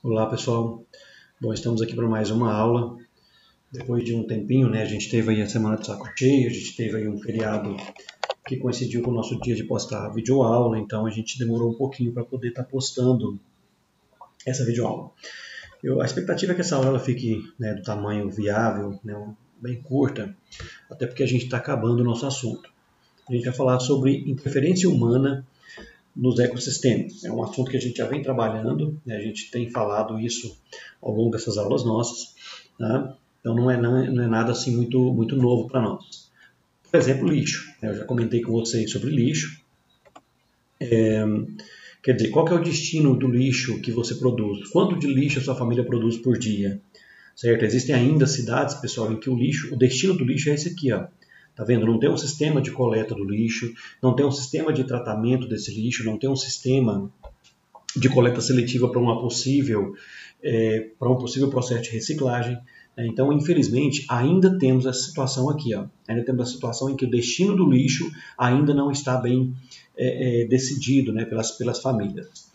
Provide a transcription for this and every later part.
Olá pessoal, bom, estamos aqui para mais uma aula. Depois de um tempinho, né, a gente teve aí a semana de saco cheio, a gente teve aí um feriado que coincidiu com o nosso dia de postar a videoaula, então a gente demorou um pouquinho para poder estar postando essa videoaula. A expectativa é que essa aula ela fique, né, do tamanho viável, né, bem curta, até porque a gente está acabando o nosso assunto. A gente vai falar sobre interferência humana nos ecossistemas. É um assunto que a gente já vem trabalhando, né? A gente tem falado isso ao longo dessas aulas nossas, tá? Então não é nada assim muito novo para nós. Por exemplo, lixo. Eu já comentei com vocês sobre lixo. Quer dizer, qual que é o destino do lixo que você produz? Quanto de lixo a sua família produz por dia? Certo? Existem ainda cidades, pessoal, em que o destino do lixo é esse aqui, ó. Tá vendo? Não tem um sistema de coleta do lixo, não tem um sistema de tratamento desse lixo, não tem um sistema de coleta seletiva para um possível processo de reciclagem. Então, infelizmente, ainda temos essa situação aqui, ó. Ainda temos a situação em que o destino do lixo ainda não está bem decidido, né, pelas famílias.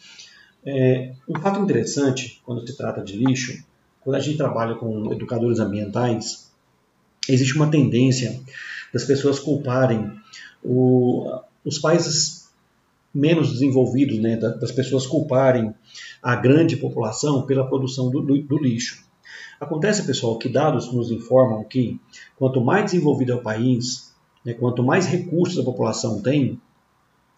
Um fato interessante quando se trata de lixo, quando a gente trabalha com educadores ambientais, existe uma tendência das pessoas culparem os países menos desenvolvidos, né, das pessoas culparem a grande população pela produção do lixo. Acontece, pessoal, que dados nos informam que quanto mais desenvolvido é o país, né, quanto mais recursos a população tem,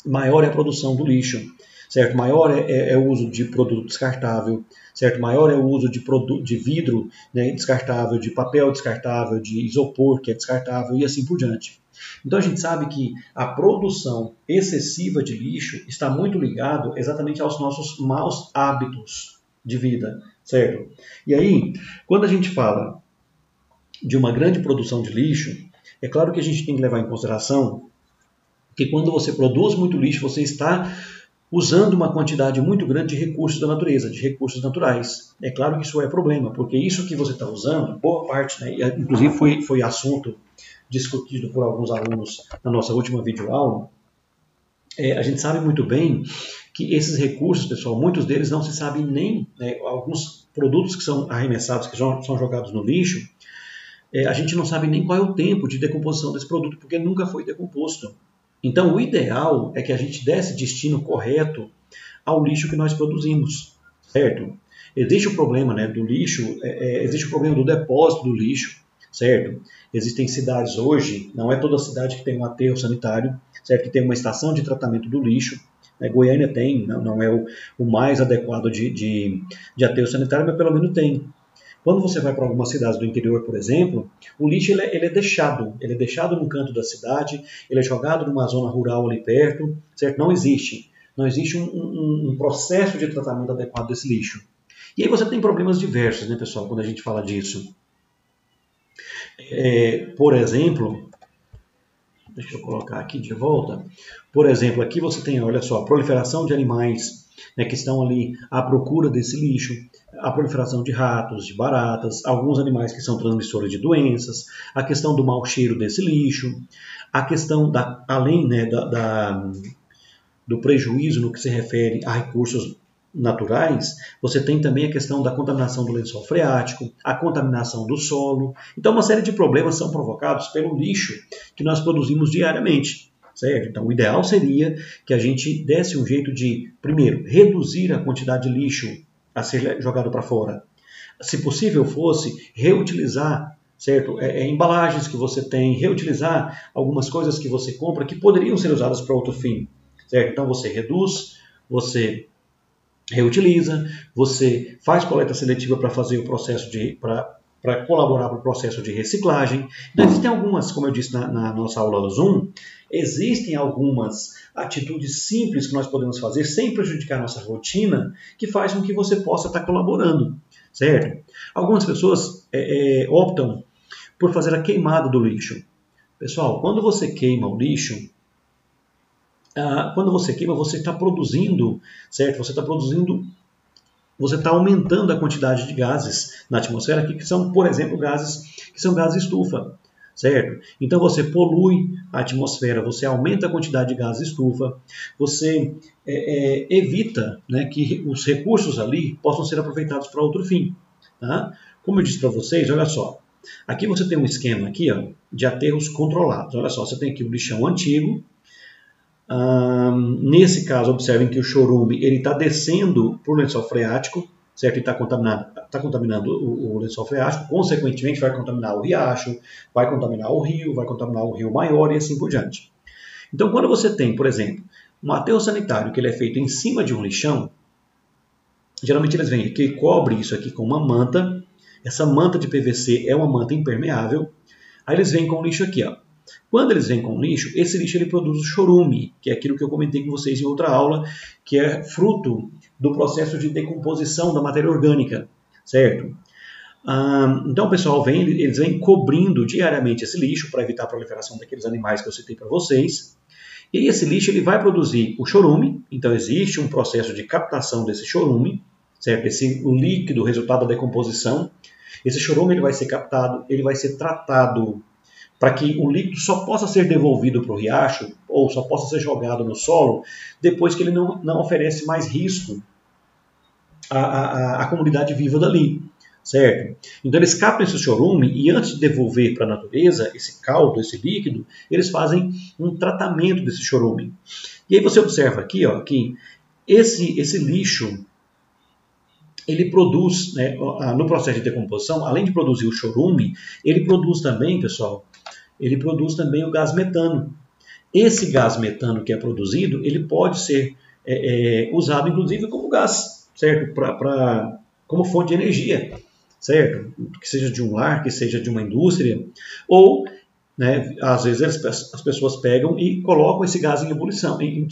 maior é a produção do lixo, certo? Maior é o uso de produto descartável, certo? Maior é o uso de vidro, né, descartável, de papel descartável, de isopor que é descartável e assim por diante. Então a gente sabe que a produção excessiva de lixo está muito ligado exatamente aos nossos maus hábitos de vida, certo? E aí, quando a gente fala de uma grande produção de lixo, é claro que a gente tem que levar em consideração que quando você produz muito lixo, você está usando uma quantidade muito grande de recursos da natureza, de recursos naturais. É claro que isso é problema, porque isso que você está usando, boa parte, né, inclusive foi assunto discutido por alguns alunos na nossa última videoaula, a gente sabe muito bem que esses recursos, pessoal, muitos deles não se sabe nem, né, alguns produtos que são arremessados, que são jogados no lixo, a gente não sabe nem qual é o tempo de decomposição desse produto, porque nunca foi decomposto. Então, o ideal é que a gente desse destino correto ao lixo que nós produzimos, certo? Existe o problema, né, do lixo, existe o problema do depósito do lixo, certo? Existem cidades hoje, não é toda cidade que tem um aterro sanitário, certo? Que tem uma estação de tratamento do lixo. Goiânia tem, não é o mais adequado de aterro sanitário, mas pelo menos tem. Quando você vai para algumas cidades do interior, por exemplo, o lixo ele é deixado num canto da cidade, ele é jogado numa zona rural ali perto, certo? Não existe um processo de tratamento adequado desse lixo. E aí você tem problemas diversos, né, pessoal, quando a gente fala disso. Por exemplo, deixa eu colocar aqui de volta. Por exemplo, aqui você tem, olha só, a proliferação de animais, né, que estão ali à procura desse lixo, a proliferação de ratos, de baratas, alguns animais que são transmissores de doenças, a questão do mau cheiro desse lixo, a questão, além, né, do prejuízo no que se refere a recursos naturais, você tem também a questão da contaminação do lençol freático, a contaminação do solo. Então, uma série de problemas são provocados pelo lixo que nós produzimos diariamente. Certo? Então, o ideal seria que a gente desse um jeito de, primeiro, reduzir a quantidade de lixo a ser jogado para fora. Se possível fosse, reutilizar, certo? Embalagens que você tem, reutilizar algumas coisas que você compra que poderiam ser usadas para outro fim. Certo? Então, você reduz, você reutiliza, você faz coleta seletiva para fazer o processo para colaborar para o processo de reciclagem. Então, existem algumas, como eu disse na nossa aula do Zoom, existem algumas atitudes simples que nós podemos fazer sem prejudicar a nossa rotina, que faz com que você possa estar colaborando, certo? Algumas pessoas optam por fazer a queimada do lixo. Pessoal, quando você queima o lixo, você está produzindo, certo? Você está aumentando a quantidade de gases na atmosfera, que são, por exemplo, gases estufa, certo? Então você polui a atmosfera, você aumenta a quantidade de gases estufa, você evita, né, que os recursos ali possam ser aproveitados para outro fim. Tá? Como eu disse para vocês, olha só, aqui você tem um esquema aqui, ó, de aterros controlados. Olha só, você tem aqui um lixão antigo. Nesse caso, observem que o chorume está descendo para o lençol freático, certo? E está contaminando o lençol freático, consequentemente vai contaminar o riacho, vai contaminar o rio maior e assim por diante. Então, quando você tem, por exemplo, um aterro sanitário que ele é feito em cima de um lixão, geralmente eles vêm aqui e cobrem isso aqui com uma manta. Essa manta de PVC é uma manta impermeável. Aí eles vêm com o lixo aqui, ó. Quando eles vêm com o lixo, esse lixo ele produz o chorume, que é aquilo que eu comentei com vocês em outra aula, que é fruto do processo de decomposição da matéria orgânica, certo? Então o pessoal vem, eles vêm cobrindo diariamente esse lixo para evitar a proliferação daqueles animais que eu citei para vocês. E esse lixo ele vai produzir o chorume, então existe um processo de captação desse chorume, certo? Esse líquido, resultado da decomposição. Esse chorume ele vai ser captado, ele vai ser tratado para que o líquido só possa ser devolvido para o riacho ou só possa ser jogado no solo depois que ele não oferece mais risco à comunidade viva dali, certo? Então eles captam esse chorume e antes de devolver para a natureza esse caldo, esse líquido, eles fazem um tratamento desse chorume. E aí você observa aqui, ó, que esse lixo ele produz, né, no processo de decomposição, além de produzir o chorume, ele produz também, pessoal, ele produz também o gás metano. Esse gás metano que é produzido, ele pode ser usado, inclusive, como gás, certo? Como fonte de energia, certo? Que seja de um lar, que seja de uma indústria, ou, né, às vezes as pessoas pegam e colocam esse gás em ebulição, em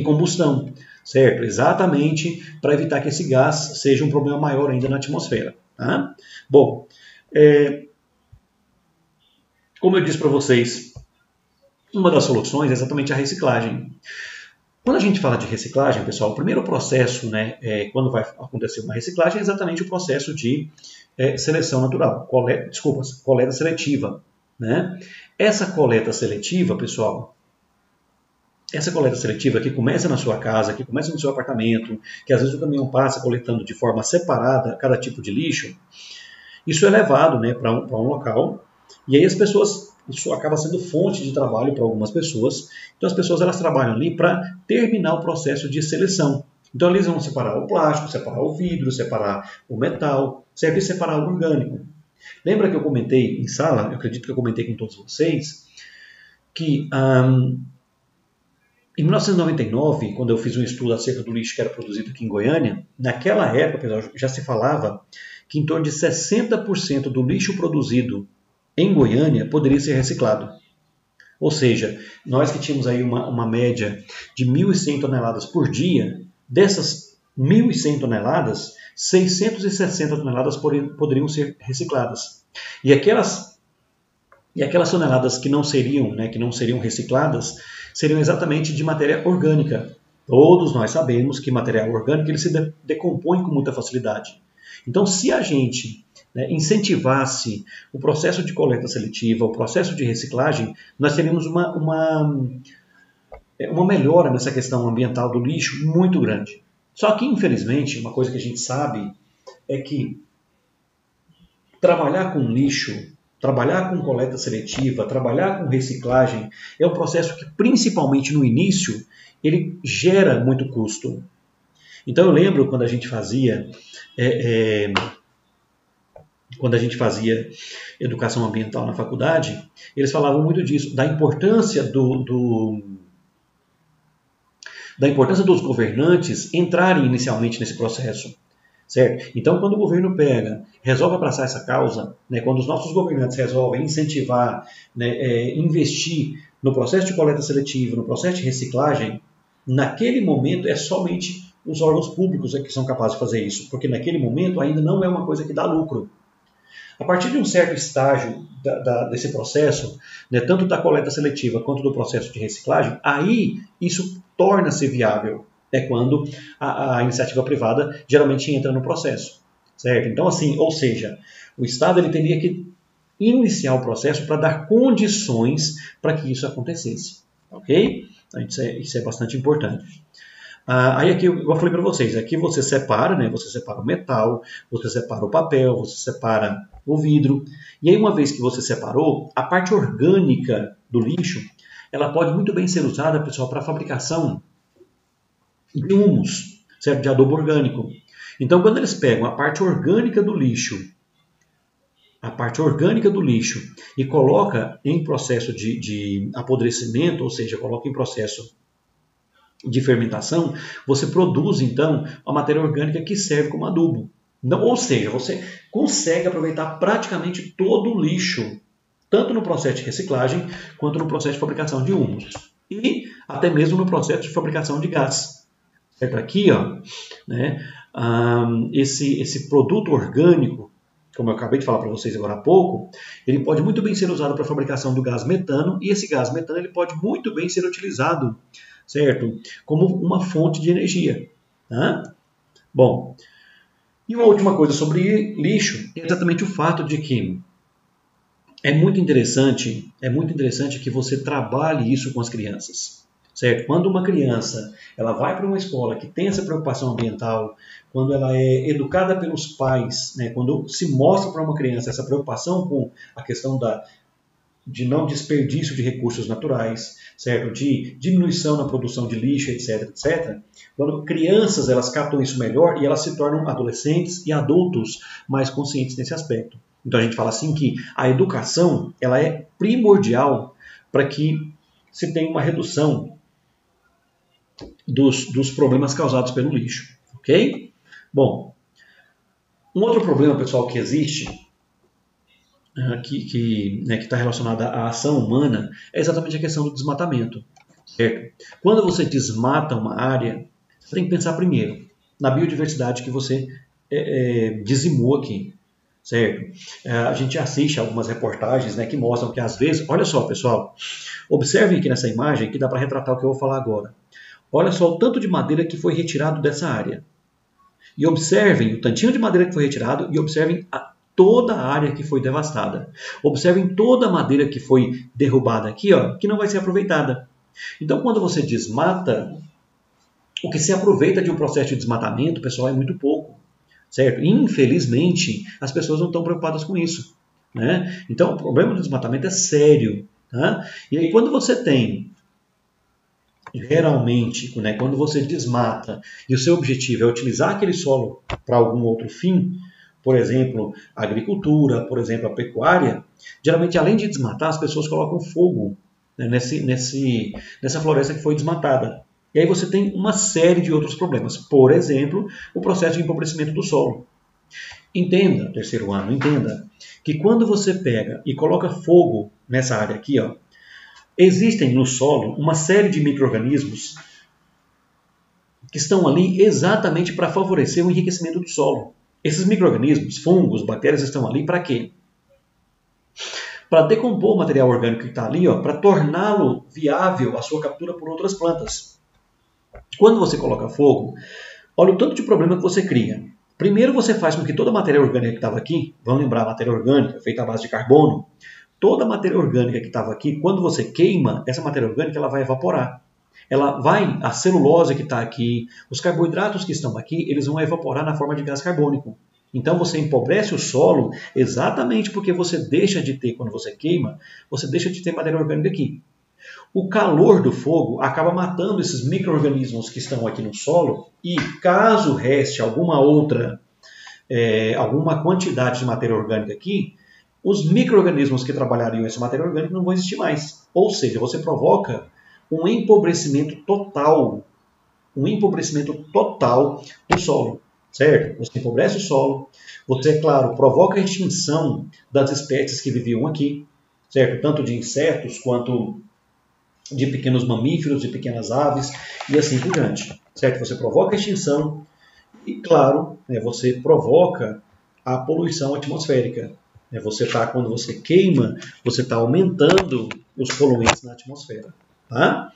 combustão, certo? Exatamente para evitar que esse gás seja um problema maior ainda na atmosfera. Tá? Bom, como eu disse para vocês, uma das soluções é exatamente a reciclagem. Quando a gente fala de reciclagem, pessoal, o primeiro processo, né, quando vai acontecer uma reciclagem, é exatamente o processo de seleção natural, coleta seletiva. Né? Essa coleta seletiva, pessoal, essa coleta seletiva que começa na sua casa, que começa no seu apartamento, que às vezes o caminhão passa coletando de forma separada cada tipo de lixo, isso é levado, né, para um local. E aí isso acaba sendo fonte de trabalho para algumas pessoas. Então as pessoas elas trabalham ali para terminar o processo de seleção. Então eles vão separar o plástico, separar o vidro, separar o metal, certo? E separar o orgânico. Lembra que eu comentei em sala, eu acredito que eu comentei com todos vocês, que em 1999, quando eu fiz um estudo acerca do lixo que era produzido aqui em Goiânia, naquela época, pessoal, já se falava que em torno de 60% do lixo produzido em Goiânia poderia ser reciclado. Ou seja, nós que tínhamos aí uma média de 1.100 toneladas por dia, dessas 1.100 toneladas, 660 toneladas poderiam ser recicladas. E aquelas toneladas que não seriam recicladas, seriam exatamente de matéria orgânica. Todos nós sabemos que material orgânico ele se decompõe com muita facilidade. Então, se a gente incentivasse o processo de coleta seletiva, o processo de reciclagem, nós teríamos uma melhora nessa questão ambiental do lixo muito grande. Só que, infelizmente, uma coisa que a gente sabe é que trabalhar com lixo, trabalhar com coleta seletiva, trabalhar com reciclagem, é um processo que, principalmente no início, ele gera muito custo. Então, eu lembro quando a gente fazia educação ambiental na faculdade, eles falavam muito disso, da importância dos governantes entrarem inicialmente nesse processo, certo? Então, quando o governo resolve abraçar essa causa, né, quando os nossos governantes resolvem incentivar, né, investir no processo de coleta seletiva, no processo de reciclagem, naquele momento é somente os órgãos públicos que são capazes de fazer isso, porque naquele momento ainda não é uma coisa que dá lucro. A partir de um certo estágio desse processo, né, tanto da coleta seletiva quanto do processo de reciclagem, aí isso torna-se viável. É quando a iniciativa privada geralmente entra no processo, certo? Então, assim, ou seja, o Estado ele teria que iniciar o processo para dar condições para que isso acontecesse. Ok? Então, isso é bastante importante. Aí aqui eu falei para vocês, aqui você separa, né? Você separa o metal, você separa o papel, você separa o vidro. E aí uma vez que você separou, a parte orgânica do lixo, ela pode muito bem ser usada, pessoal, para a fabricação de humus, certo? De adubo orgânico. Então quando eles pegam a parte orgânica do lixo e coloca em processo de apodrecimento, ou seja, coloca em processo de fermentação, você produz, então, a matéria orgânica que serve como adubo. Então, ou seja, você consegue aproveitar praticamente todo o lixo, tanto no processo de reciclagem, quanto no processo de fabricação de humus. E até mesmo no processo de fabricação de gás. Certo? Aqui, ó, né, esse produto orgânico, como eu acabei de falar para vocês agora há pouco, ele pode muito bem ser usado para a fabricação do gás metano, e esse gás metano ele pode muito bem ser utilizado, certo? Como uma fonte de energia. Tá? Bom, e uma última coisa sobre lixo é exatamente o fato de que é muito interessante que você trabalhe isso com as crianças. Certo? Quando uma criança ela vai para uma escola que tem essa preocupação ambiental, quando ela é educada pelos pais, né, quando se mostra para uma criança essa preocupação com a questão de não desperdício de recursos naturais, certo? De diminuição na produção de lixo, etc, etc. Quando crianças elas captam isso melhor e elas se tornam adolescentes e adultos mais conscientes nesse aspecto. Então a gente fala assim que a educação ela é primordial para que se tenha uma redução dos problemas causados pelo lixo, ok? Bom, um outro problema, pessoal, que existe que está relacionada à ação humana é exatamente a questão do desmatamento. Certo? Quando você desmata uma área, você tem que pensar primeiro na biodiversidade que você dizimou aqui. Certo? A gente assiste algumas reportagens, né, que mostram que às vezes, olha só pessoal, observem aqui nessa imagem que dá para retratar o que eu vou falar agora. Olha só o tanto de madeira que foi retirado dessa área. E observem o tantinho de madeira que foi retirado e observem toda a área que foi devastada. Observem toda a madeira que foi derrubada aqui, ó, que não vai ser aproveitada. Então, quando você desmata, o que se aproveita de um processo de desmatamento, pessoal, é muito pouco. Certo? Infelizmente, as pessoas não estão preocupadas com isso. Né? Então, o problema do desmatamento é sério. Tá? E aí, quando você tem, geralmente, né, quando você desmata e o seu objetivo é utilizar aquele solo para algum outro fim, por exemplo, a agricultura, por exemplo, a pecuária, geralmente, além de desmatar, as pessoas colocam fogo, né, nessa floresta que foi desmatada. E aí você tem uma série de outros problemas. Por exemplo, o processo de empobrecimento do solo. Entenda, terceiro ano, entenda que quando você pega e coloca fogo nessa área aqui, ó, existem no solo uma série de micro-organismos que estão ali exatamente para favorecer o enriquecimento do solo. Esses micro-organismos, fungos, bactérias, estão ali para quê? Para decompor o material orgânico que está ali, para torná-lo viável a sua captura por outras plantas. Quando você coloca fogo, olha o tanto de problema que você cria. Primeiro você faz com que toda a matéria orgânica que estava aqui, vamos lembrar, a matéria orgânica feita à base de carbono, toda a matéria orgânica que estava aqui, quando você queima, essa matéria orgânica ela vai evaporar. A celulose que está aqui, os carboidratos que estão aqui, eles vão evaporar na forma de gás carbônico. Então você empobrece o solo exatamente porque você deixa de ter, quando você queima, você deixa de ter matéria orgânica aqui. O calor do fogo acaba matando esses micro-organismos que estão aqui no solo e caso reste alguma quantidade de matéria orgânica aqui, os micro-organismos que trabalhariam essa matéria orgânica não vão existir mais. Ou seja, você provoca um empobrecimento total do solo, certo? Você empobrece o solo, você, claro, provoca a extinção das espécies que viviam aqui, certo? Tanto de insetos quanto de pequenos mamíferos, de pequenas aves e assim por diante, certo? Você provoca a extinção e, claro, você provoca a poluição atmosférica. Quando você queima, você está aumentando os poluentes na atmosfera. Tá?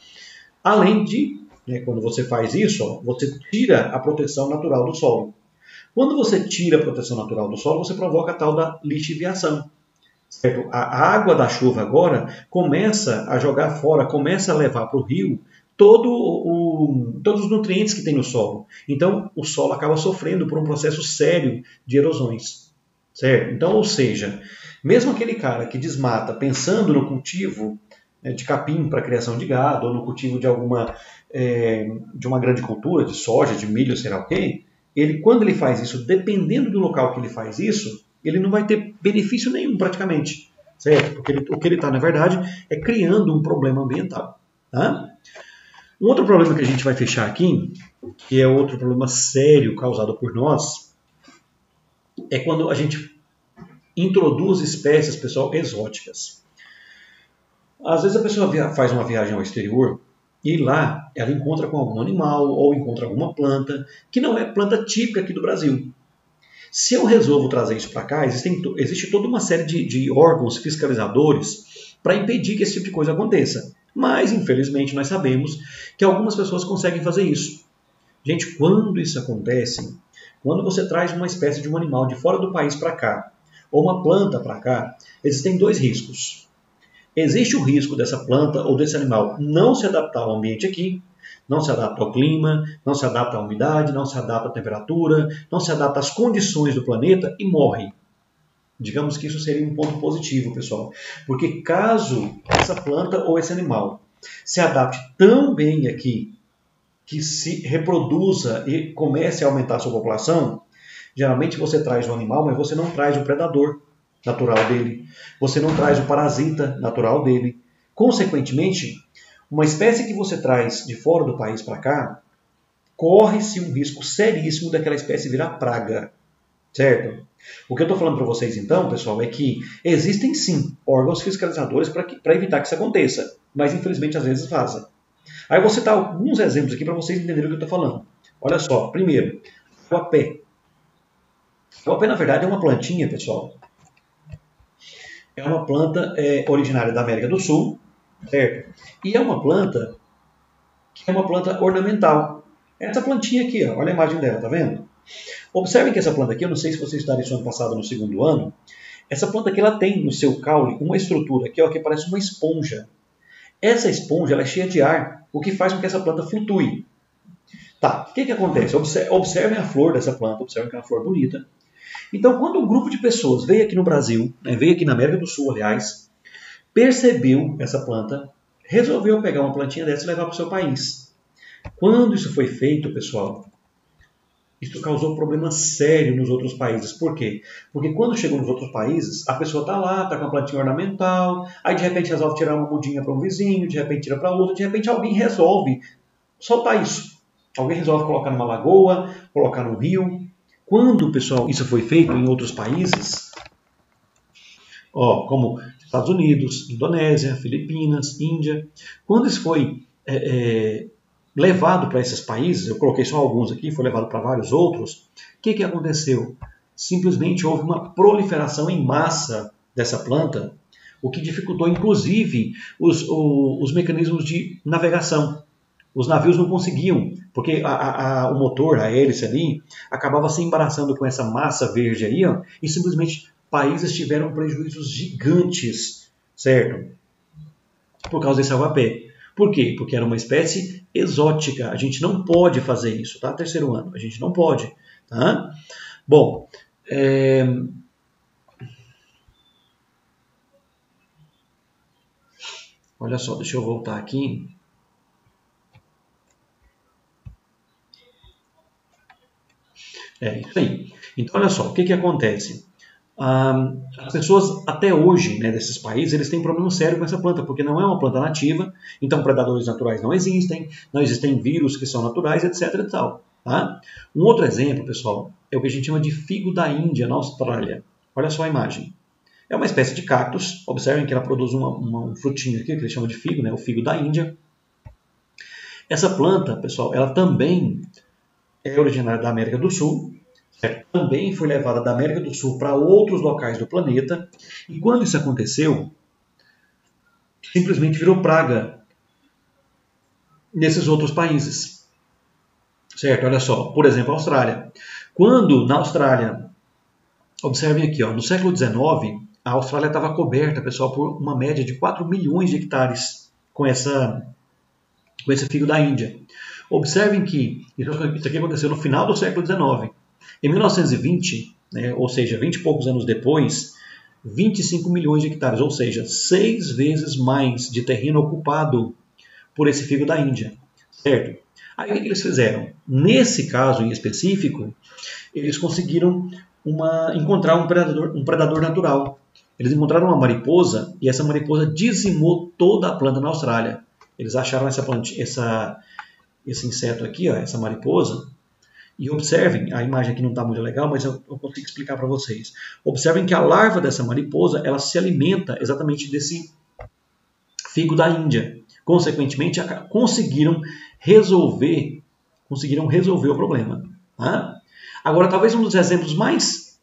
Além de, quando você faz isso, você tira a proteção natural do solo. Quando você tira a proteção natural do solo, você provoca a tal da lixiviação. certo? A água da chuva agora começa a jogar fora, começa a levar para o rio todos os nutrientes que tem no solo. Então, o solo acaba sofrendo por um processo sério de erosões, certo? Então, ou seja, mesmo aquele cara que desmata pensando no cultivo, né, de capim para criação de gado, ou no cultivo de uma grande cultura, de soja, de milho, sei lá o quê, quando ele faz isso, dependendo do local que ele faz isso, ele não vai ter benefício nenhum praticamente, certo? Porque o que ele está, na verdade, é criando um problema ambiental. Tá? Um outro problema que a gente vai fechar aqui, que é outro problema sério causado por nós, é quando a gente introduz espécies, pessoal, exóticas. Às vezes a pessoa faz uma viagem ao exterior e lá ela encontra com algum animal ou encontra alguma planta que não é planta típica aqui do Brasil. Se eu resolvo trazer isso para cá, existe toda uma série de órgãos fiscalizadores para impedir que esse tipo de coisa aconteça. Mas, infelizmente, nós sabemos que algumas pessoas conseguem fazer isso. Gente, quando isso acontece, quando você traz uma espécie de um animal de fora do país para cá, ou uma planta para cá, existem dois riscos. Existe o risco dessa planta ou desse animal não se adaptar ao ambiente aqui, não se adapta ao clima, não se adapta à umidade, não se adapta à temperatura, não se adapta às condições do planeta e morre. Digamos que isso seria um ponto positivo, pessoal. Porque caso essa planta ou esse animal se adapte tão bem aqui, que se reproduza e comece a aumentar a sua população, geralmente você traz o animal, mas você não traz o predador natural dele. Você não traz o parasita natural dele. Consequentemente, uma espécie que você traz de fora do país para cá, corre-se um risco seríssimo daquela espécie virar praga. Certo? O que eu estou falando para vocês então, pessoal, é que existem sim órgãos fiscalizadores para evitar que isso aconteça, mas infelizmente às vezes vaza. Aí eu vou citar alguns exemplos aqui para vocês entenderem o que eu estou falando. Olha só, primeiro, o apé. O apé, na verdade, é uma plantinha, pessoal. É uma planta originária da América do Sul, certo? E é uma planta que é uma planta ornamental. Essa plantinha aqui, ó, olha a imagem dela, tá vendo? Observem que essa planta aqui, eu não sei se vocês estudaram isso ano passado no segundo ano, essa planta aqui ela tem no seu caule uma estrutura aqui, ó, que parece uma esponja. Essa esponja ela é cheia de ar, o que faz com que essa planta flutue. Tá, o que acontece? Observem a flor dessa planta, observem que é uma flor bonita. Então, quando um grupo de pessoas veio aqui no Brasil, veio aqui na América do Sul, aliás, percebeu essa planta, resolveu pegar uma plantinha dessa e levar para o seu país. Quando isso foi feito, pessoal, isso causou problema sério nos outros países. Por quê? Porque quando chegou nos outros países, a pessoa está lá, está com uma plantinha ornamental, aí de repente resolve tirar uma mudinha para um vizinho, de repente tira para outro, de repente alguém resolve soltar isso. Alguém resolve colocar numa lagoa, colocar num rio. Quando, pessoal, isso foi feito em outros países, como Estados Unidos, Indonésia, Filipinas, Índia, quando isso foi levado para esses países, eu coloquei só alguns aqui, foi levado para vários outros, o que aconteceu? Simplesmente houve uma proliferação em massa dessa planta, o que dificultou inclusive os mecanismos de navegação. Os navios não conseguiam, porque o motor, a hélice ali, acabava se embaraçando com essa massa verde aí, ó, e simplesmente países tiveram prejuízos gigantes, certo? Por causa desse aguapé. Por quê? Porque era uma espécie exótica. A gente não pode fazer isso, tá? Terceiro ano, a gente não pode, tá? Bom, olha só, deixa eu voltar aqui. Isso aí. Então, olha só, o que acontece? As pessoas, até hoje, desses países, eles têm um problema sério com essa planta, porque não é uma planta nativa, então predadores naturais não existem vírus que são naturais, etc. e tal. Tá? Um outro exemplo, pessoal, é o que a gente chama de figo da Índia, na Austrália. Olha só a imagem. É uma espécie de cactus, observem que ela produz um frutinho aqui, que eles chamam de figo, o figo da Índia. Essa planta, pessoal, ela também é originária da América do Sul, também foi levada da América do Sul para outros locais do planeta, e quando isso aconteceu, simplesmente virou praga nesses outros países. Certo? Olha só, por exemplo, a Austrália. Quando na Austrália, observem aqui, no século XIX, a Austrália estava coberta, pessoal, por uma média de 4 milhões de hectares com esse figo da Índia. Observem que isso aqui aconteceu no final do século XIX. Em 1920, né, ou seja, 20 e poucos anos depois, 25 milhões de hectares, ou seja, 6 vezes mais de terreno ocupado por esse figo da Índia, certo? Aí o que eles fizeram? Nesse caso em específico, eles conseguiram encontrar um predador natural. Eles encontraram uma mariposa e essa mariposa dizimou toda a planta na Austrália. Eles acharam esse inseto aqui, ó, essa mariposa, e observem, a imagem aqui não está muito legal, mas eu consigo explicar para vocês. Observem que a larva dessa mariposa, ela se alimenta exatamente desse figo da Índia. Consequentemente, conseguiram resolver o problema. Tá? Agora, talvez um dos exemplos mais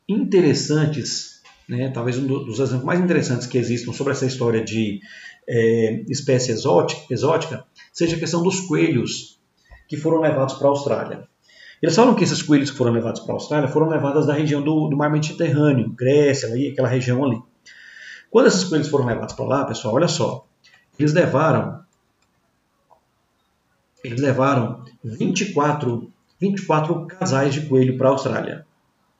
interessantes, né, talvez um dos exemplos mais interessantes que existam sobre essa história de espécie exótica, seja a questão dos coelhos que foram levados para a Austrália. Eles falam que esses coelhos que foram levados para a Austrália foram levados da região do Mar Mediterrâneo, Grécia, aquela região ali. Quando esses coelhos foram levados para lá, pessoal, olha só, eles levaram 24 casais de coelho para a Austrália.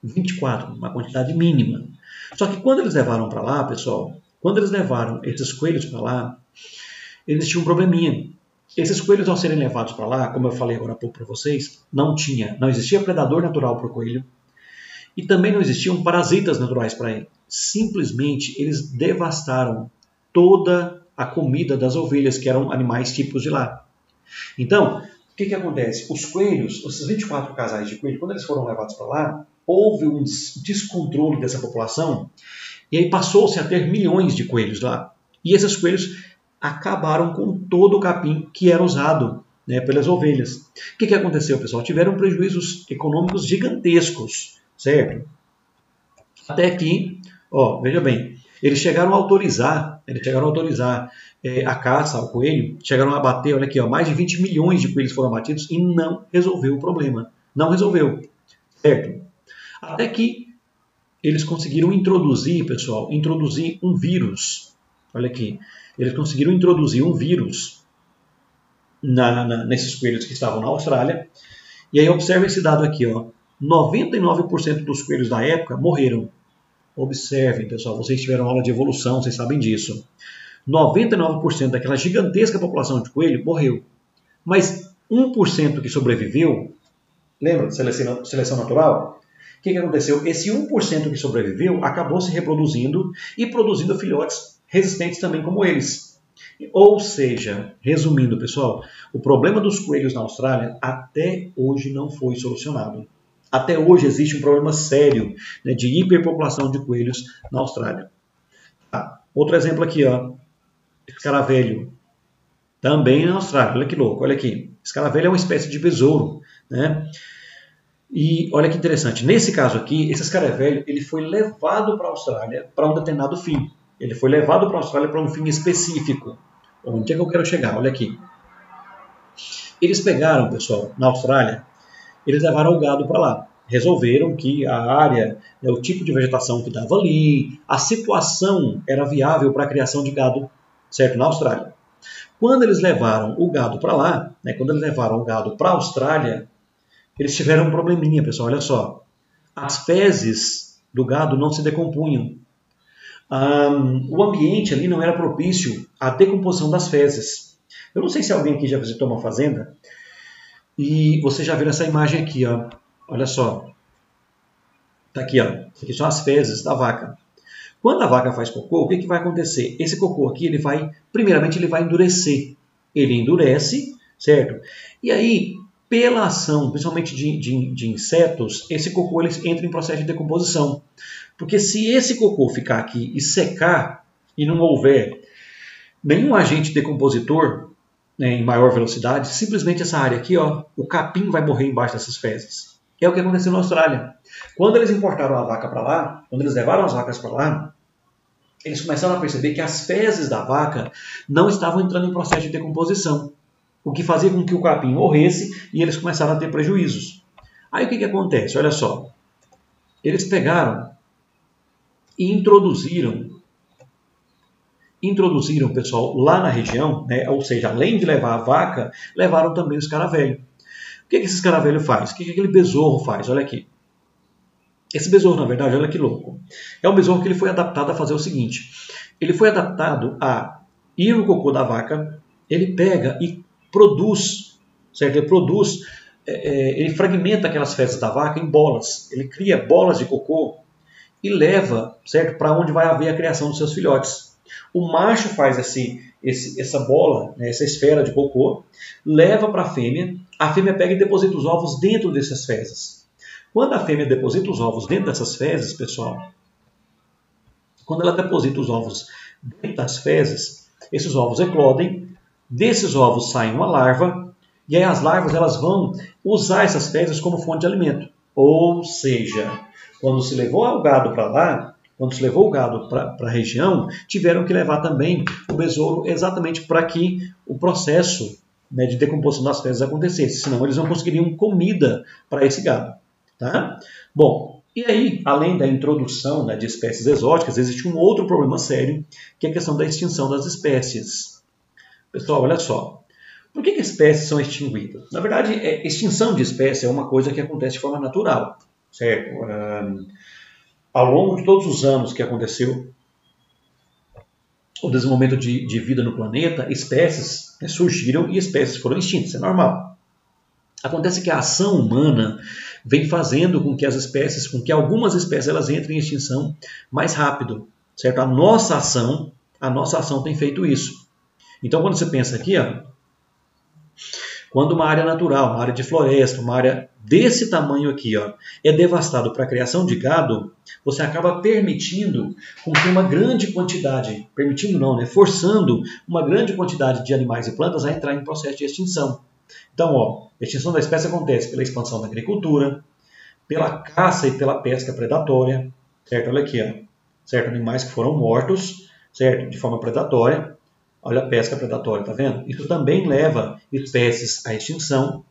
24, uma quantidade mínima. Só que quando eles levaram para lá, pessoal, quando eles levaram esses coelhos para lá, eles tinham um probleminha. Esses coelhos, ao serem levados para lá, como eu falei agora há pouco para vocês, não existia predador natural para o coelho e também não existiam parasitas naturais para ele. Simplesmente eles devastaram toda a comida das ovelhas, que eram animais típicos de lá. Então, o que acontece? Os coelhos, esses 24 casais de coelhos, quando eles foram levados para lá, houve um descontrole dessa população e aí passou-se a ter milhões de coelhos lá. E esses coelhos acabaram com todo o capim que era usado, né, pelas ovelhas. O que aconteceu, pessoal? Tiveram prejuízos econômicos gigantescos, certo? Até que, veja bem, eles chegaram a autorizar a caça ao coelho, chegaram a abater, olha aqui, mais de 20 milhões de coelhos foram abatidos e não resolveu o problema. Não resolveu, certo? Até que eles conseguiram introduzir um vírus. Olha aqui, eles conseguiram introduzir um vírus nesses coelhos que estavam na Austrália. E aí observe esse dado aqui, 99% dos coelhos da época morreram. Observem, pessoal, vocês tiveram aula de evolução, vocês sabem disso. 99% daquela gigantesca população de coelho morreu. Mas 1% que sobreviveu, lembra de seleção natural? O que aconteceu? Esse 1% que sobreviveu acabou se reproduzindo e produzindo filhotes resistentes também como eles. Ou seja, resumindo, pessoal, o problema dos coelhos na Austrália até hoje não foi solucionado. Até hoje existe um problema sério, né, de hiperpopulação de coelhos na Austrália. Outro exemplo aqui, escaravelho. Também na Austrália, olha que louco, olha aqui. Escaravelho é uma espécie de besouro, né? E olha que interessante, nesse caso aqui, esse escaravelho ele foi levado para a Austrália para um determinado fim. Ele foi levado para a Austrália para um fim específico. Onde é que eu quero chegar? Olha aqui. Eles pegaram, pessoal, na Austrália, eles levaram o gado para lá. Resolveram que a área, o tipo de vegetação que dava ali, a situação era viável para a criação de gado, certo? Na Austrália. Quando eles levaram o gado para lá, quando eles levaram o gado para a Austrália, eles tiveram um probleminha, pessoal, olha só. As fezes do gado não se decompunham. O ambiente ali não era propício à decomposição das fezes. Eu não sei se alguém aqui já visitou uma fazenda e você já viu essa imagem aqui, olha só. Tá aqui, aqui são as fezes da vaca. Quando a vaca faz cocô, o que vai acontecer? Esse cocô aqui, primeiramente ele vai endurecer. Ele endurece, certo? E aí, pela ação, principalmente de insetos, esse cocô ele entra em processo de decomposição. Porque se esse cocô ficar aqui e secar e não houver nenhum agente decompositor, em maior velocidade, simplesmente essa área aqui, o capim vai morrer embaixo dessas fezes. É o que aconteceu na Austrália. Quando eles importaram a vaca para lá, quando eles levaram as vacas para lá, eles começaram a perceber que as fezes da vaca não estavam entrando em processo de decomposição, o que fazia com que o capim morresse e eles começaram a ter prejuízos. Aí o que acontece? Olha só. Eles pegaram e introduziram, pessoal, lá na região, né, ou seja, além de levar a vaca, levaram também os escaravelho. O que esse escaravelho faz? O que aquele besouro faz? Olha aqui. Esse besouro, na verdade, olha que louco. É um besouro que ele foi adaptado a fazer o seguinte. Ele foi adaptado a ir no cocô da vaca, ele pega e produz, certo? Ele fragmenta aquelas fezes da vaca em bolas. Ele cria bolas de cocô e leva, certo, para onde vai haver a criação dos seus filhotes. O macho faz essa bola, né, essa esfera de cocô, leva para a fêmea pega e deposita os ovos dentro dessas fezes. Quando a fêmea deposita os ovos dentro dessas fezes, pessoal, quando ela deposita os ovos dentro das fezes, esses ovos eclodem, desses ovos sai uma larva, e aí as larvas elas vão usar essas fezes como fonte de alimento. Ou seja, quando se levou o gado para lá, quando se levou o gado para a região, tiveram que levar também o besouro exatamente para que o processo, né, de decomposição das fezes acontecesse, senão eles não conseguiriam comida para esse gado. Tá? Bom, e aí, além da introdução, né, de espécies exóticas, existe um outro problema sério, que é a questão da extinção das espécies. Pessoal, olha só. Por que espécies são extinguidas? Na verdade, extinção de espécie é uma coisa que acontece de forma natural, certo? Ao longo de todos os anos que aconteceu o desenvolvimento de vida no planeta, espécies, né, surgiram e espécies foram extintas, isso é normal. Acontece que a ação humana vem fazendo com que algumas espécies elas entrem em extinção mais rápido, certo? A nossa ação tem feito isso. Então, quando você pensa aqui, quando uma área natural, uma área de floresta, uma área desse tamanho aqui, é devastado para a criação de gado, você acaba permitindo com que uma grande quantidade, forçando uma grande quantidade de animais e plantas a entrar em processo de extinção. Então, a extinção da espécie acontece pela expansão da agricultura, pela caça e pela pesca predatória, certo? Olha aqui, certo? Animais que foram mortos, certo? De forma predatória. Olha a pesca predatória, tá vendo? Isso também leva espécies à extinção.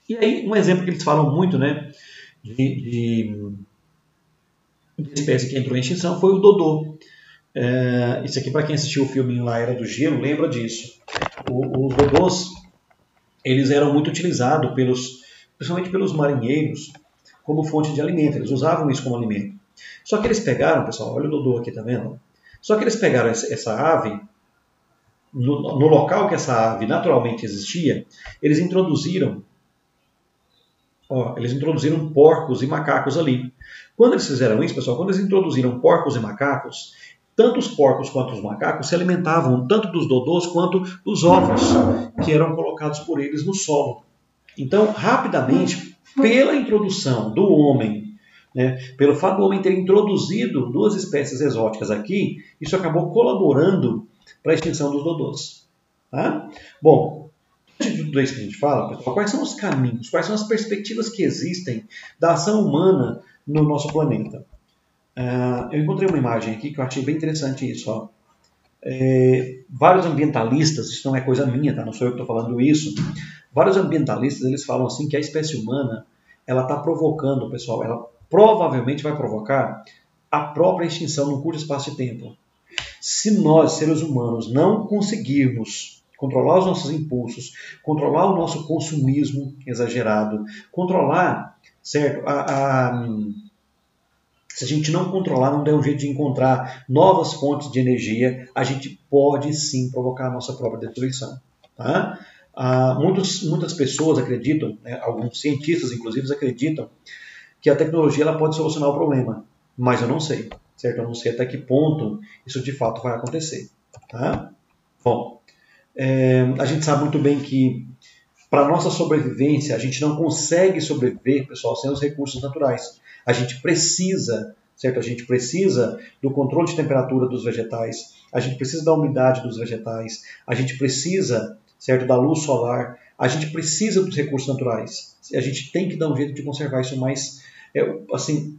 E aí, um exemplo que eles falam muito, né, de espécie que entrou em extinção foi o dodô. Isso aqui, para quem assistiu o filme lá, Era do Gelo, lembra disso. Os dodôs, eles eram muito utilizados, principalmente pelos marinheiros, como fonte de alimento. Eles usavam isso como alimento. Só que eles pegaram, pessoal, olha o dodô aqui, tá vendo? Só que eles pegaram essa ave, no local que essa ave naturalmente existia, eles introduziram porcos e macacos ali. Quando eles fizeram isso, pessoal, quando eles introduziram porcos e macacos, tanto os porcos quanto os macacos se alimentavam tanto dos dodôs quanto dos ovos que eram colocados por eles no solo. Então, rapidamente, pela introdução do homem, né, pelo fato do homem ter introduzido duas espécies exóticas aqui, isso acabou colaborando para a extinção dos dodôs. Tá? Bom, antes de tudo isso que a gente fala, pessoal, quais são os caminhos, quais são as perspectivas que existem da ação humana no nosso planeta? Eu encontrei uma imagem aqui que eu achei bem interessante isso. Vários ambientalistas, isso não é coisa minha, tá? Não sou eu que estou falando isso, vários ambientalistas eles falam assim que a espécie humana ela está provocando, pessoal, ela provavelmente vai provocar a própria extinção num curto espaço de tempo. Se nós, seres humanos, não conseguirmos controlar os nossos impulsos, controlar o nosso consumismo exagerado, controlar, certo? Se a gente não controlar, não der um jeito de encontrar novas fontes de energia, a gente pode sim provocar a nossa própria destruição. Tá? Muitas pessoas acreditam, né, alguns cientistas inclusive acreditam, que a tecnologia ela pode solucionar o problema, mas eu não sei, certo? Eu não sei até que ponto isso de fato vai acontecer. Tá? Bom, a gente sabe muito bem que para a nossa sobrevivência, a gente não consegue sobreviver, pessoal, sem os recursos naturais. A gente precisa, certo? A gente precisa do controle de temperatura dos vegetais, a gente precisa da umidade dos vegetais, a gente precisa, certo, da luz solar, a gente precisa dos recursos naturais. A gente tem que dar um jeito de conservar isso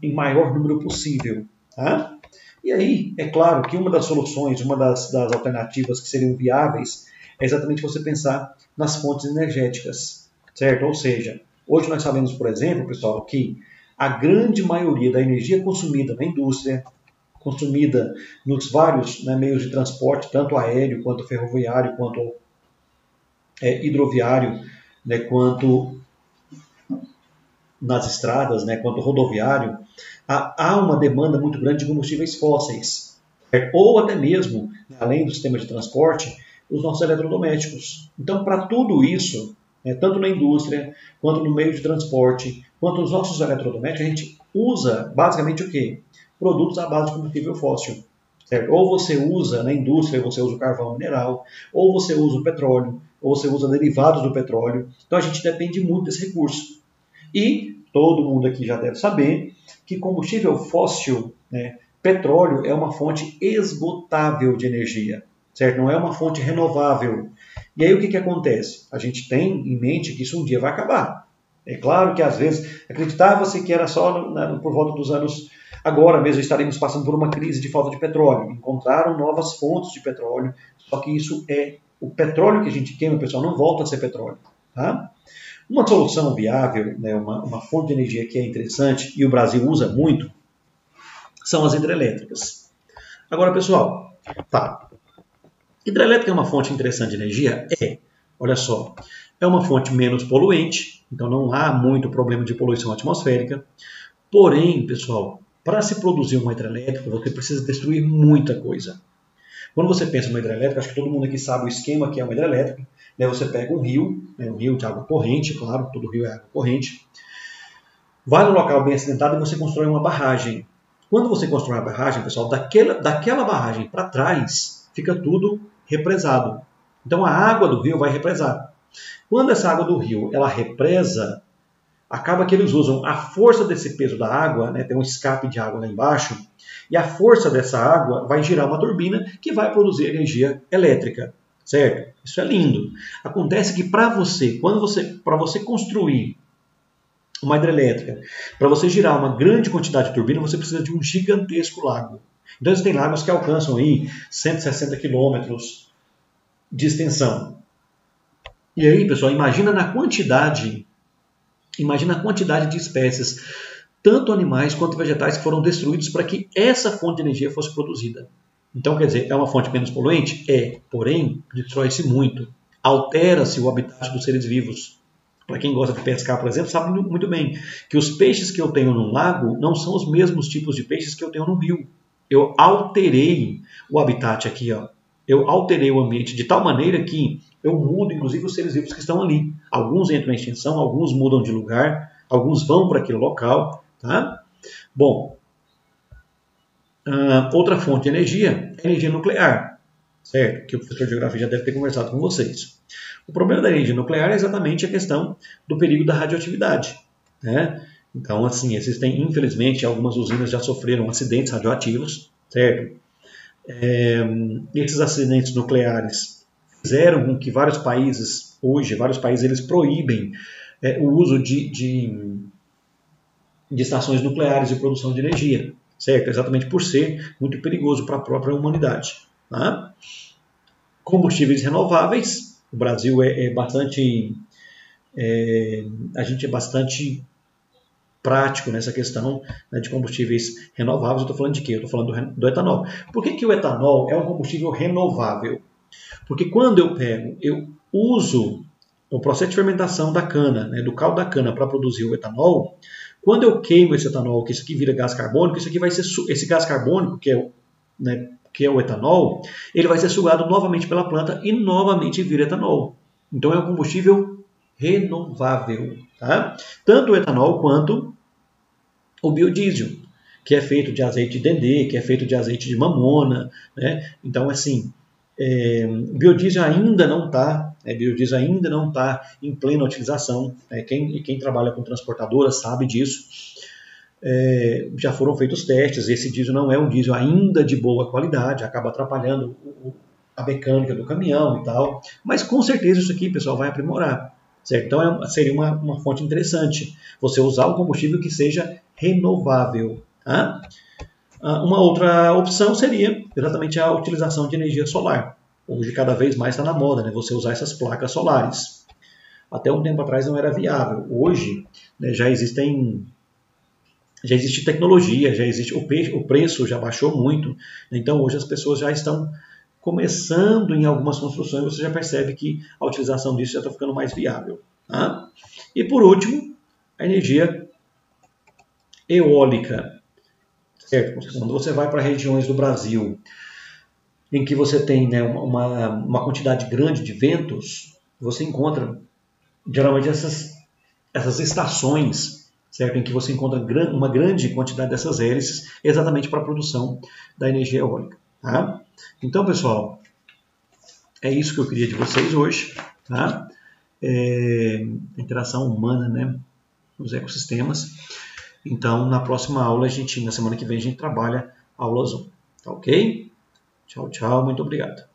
em maior número possível. Tá? E aí, é claro que uma das soluções, uma das alternativas que seriam viáveis é exatamente você pensar nas fontes energéticas, certo? Ou seja, hoje nós sabemos, por exemplo, pessoal, que a grande maioria da energia consumida na indústria, consumida nos vários, né, meios de transporte, tanto aéreo, quanto ferroviário, quanto hidroviário, né, quanto nas estradas, né, quanto rodoviário, há uma demanda muito grande de combustíveis fósseis, ou até mesmo, além do sistema de transporte, os nossos eletrodomésticos. Então, para tudo isso, tanto na indústria, quanto no meio de transporte, quanto nos nossos eletrodomésticos, a gente usa basicamente o quê? Produtos à base de combustível fóssil. Certo? Ou você usa na indústria, você usa o carvão mineral, ou você usa o petróleo, ou você usa derivados do petróleo. Então a gente depende muito desse recurso. E todo mundo aqui já deve saber que combustível fóssil, né, petróleo, é uma fonte esgotável de energia, certo? Não é uma fonte renovável. E aí o que acontece? A gente tem em mente que isso um dia vai acabar. É claro que às vezes acreditava-se que era só por volta dos anos... Agora mesmo estaremos passando por uma crise de falta de petróleo. Encontraram novas fontes de petróleo, só que isso o petróleo que a gente queima, pessoal, não volta a ser petróleo. Tá? Uma solução viável, né, uma fonte de energia que é interessante, e o Brasil usa muito, são as hidrelétricas. Agora, pessoal, tá. Hidrelétrica é uma fonte interessante de energia? Olha só, é uma fonte menos poluente, então não há muito problema de poluição atmosférica. Porém, pessoal, para se produzir uma hidrelétrica, você precisa destruir muita coisa. Quando você pensa em uma hidrelétrica, acho que todo mundo aqui sabe o esquema que é uma hidrelétrica. Né? Você pega um rio de água corrente, claro, todo rio é água corrente, vai no local bem acidentado e você constrói uma barragem. Quando você constrói uma barragem, pessoal, daquela barragem para trás, fica tudo represado. Então a água do rio vai represar. Quando essa água do rio ela represa, acaba que eles usam a força desse peso da água, né, tem um escape de água lá embaixo, e a força dessa água vai girar uma turbina que vai produzir energia elétrica, certo? Isso é lindo. Acontece que para você construir uma hidrelétrica, para você girar uma grande quantidade de turbina, você precisa de um gigantesco lago. Então existem lagos que alcançam aí 160 quilômetros de extensão. E aí, pessoal, imagina a quantidade de espécies, tanto animais quanto vegetais, que foram destruídos para que essa fonte de energia fosse produzida. Então, quer dizer, é uma fonte menos poluente? Porém, destrói-se muito. Altera-se o habitat dos seres vivos. Para quem gosta de pescar, por exemplo, sabe muito bem que os peixes que eu tenho num lago não são os mesmos tipos de peixes que eu tenho no rio. Eu alterei o habitat aqui, ó. Eu alterei o ambiente de tal maneira que eu mudo, inclusive, os seres vivos que estão ali. Alguns entram em extinção, alguns mudam de lugar, alguns vão para aquele local. Tá? Bom, outra fonte de energia é a energia nuclear, certo? Que o professor de geografia já deve ter conversado com vocês. O problema da energia nuclear é exatamente a questão do perigo da radioatividade. Né? Então, assim, existem, infelizmente, algumas usinas já sofreram acidentes radioativos, certo? Esses acidentes nucleares fizeram com que vários países eles proíbem o uso de estações nucleares de produção de energia, certo? Exatamente por ser muito perigoso para a própria humanidade. Tá? Combustíveis renováveis, o Brasil a gente é bastante prático nessa questão, né, de combustíveis renováveis. Eu estou falando de quê? Eu estou falando do etanol. Por que o etanol é um combustível renovável? Porque quando eu uso o processo de fermentação da cana, né, do caldo da cana para produzir o etanol, quando eu queimo esse etanol, que isso aqui vira gás carbônico, isso aqui vai ser esse gás carbônico, que é o etanol, ele vai ser sugado novamente pela planta e novamente vira etanol. Então é um combustível renovável. Tá? Tanto o etanol quanto o biodiesel, que é feito de azeite de dendê, que é feito de azeite de mamona. Né? Então, assim, biodiesel ainda não está em plena utilização. Quem trabalha com transportadora sabe disso. Já foram feitos testes. Esse diesel não é um diesel ainda de boa qualidade, acaba atrapalhando a mecânica do caminhão e tal. Mas com certeza isso aqui, pessoal, vai aprimorar. Certo? Então seria uma fonte interessante você usar um combustível que seja renovável. Tá? Uma outra opção seria exatamente a utilização de energia solar. Hoje cada vez mais está na moda, né, você usar essas placas solares. Até um tempo atrás não era viável. Hoje, né, já existem já existe tecnologia, já existe o preço já baixou muito, então hoje as pessoas já estão começando em algumas construções, você já percebe que a utilização disso já está ficando mais viável. Tá? E por último, a energia eólica. Certo? Quando você vai para regiões do Brasil em que você tem, né, uma quantidade grande de ventos, você encontra geralmente essas estações, certo? Em que você encontra uma grande quantidade dessas hélices exatamente para a produção da energia eólica. Tá? Então, pessoal, é isso que eu queria de vocês hoje. Tá? A interação humana, né, nos ecossistemas. Então, na próxima aula, na semana que vem, a gente trabalha a aula 1. Tá ok? Tchau, tchau. Muito obrigado.